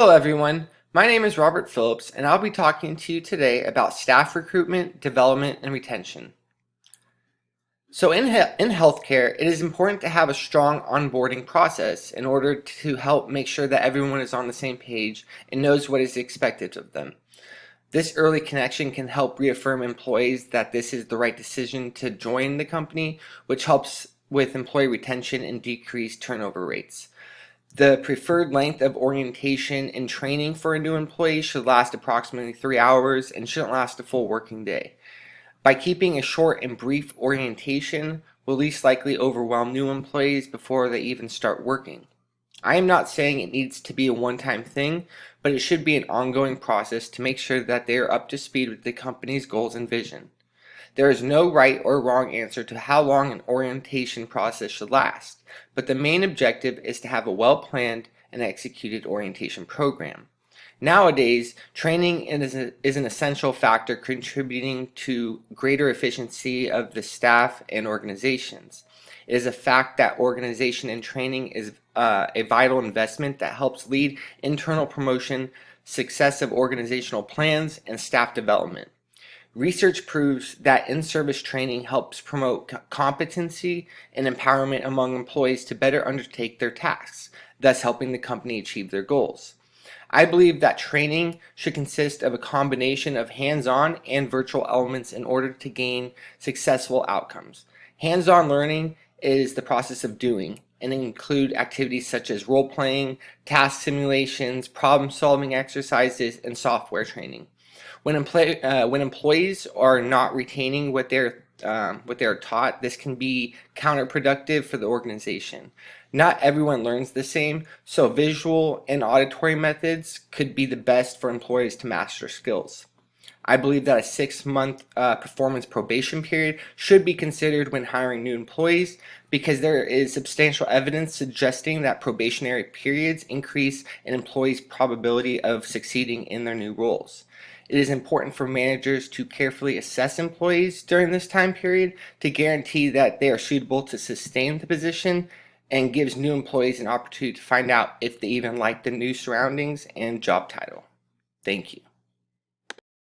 Hello everyone, my name is Robert Phillips and I'll be talking to you today about staff recruitment, development, and retention. So in healthcare, it is important to have a strong onboarding process in order to help make sure that everyone is on the same page and knows what is expected of them. This early connection can help reaffirm employees that this is the right decision to join the company, which helps with employee retention and decreased turnover rates. The preferred length of orientation and training for a new employee should last approximately 3 hours and shouldn't last a full working day. By keeping a short and brief orientation will least likely overwhelm new employees before they even start working. I am not saying it needs to be a one-time thing, but it should be an ongoing process to make sure that they are up to speed with the company's goals and vision. There is no right or wrong answer to how long an orientation process should last, but the main objective is to have a well-planned and executed orientation program. Nowadays, training is an essential factor contributing to greater efficiency of the staff and organizations. It is a fact that organization and training is a vital investment that helps lead internal promotion, success of organizational plans, and staff development. Research proves that in-service training helps promote competency and empowerment among employees to better undertake their tasks, thus helping the company achieve their goals. I believe that training should consist of a combination of hands-on and virtual elements in order to gain successful outcomes. Hands-on learning is the process of doing and include activities such as role-playing, task simulations, problem-solving exercises, and software training. When employees are not retaining what they're taught, this can be counterproductive for the organization. Not everyone learns the same, so visual and auditory methods could be the best for employees to master skills. I believe that a 6-month performance probation period should be considered when hiring new employees because there is substantial evidence suggesting that probationary periods increase an employee's probability of succeeding in their new roles. It is important for managers to carefully assess employees during this time period to guarantee that they are suitable to sustain the position and gives new employees an opportunity to find out if they even like the new surroundings and job title. Thank you.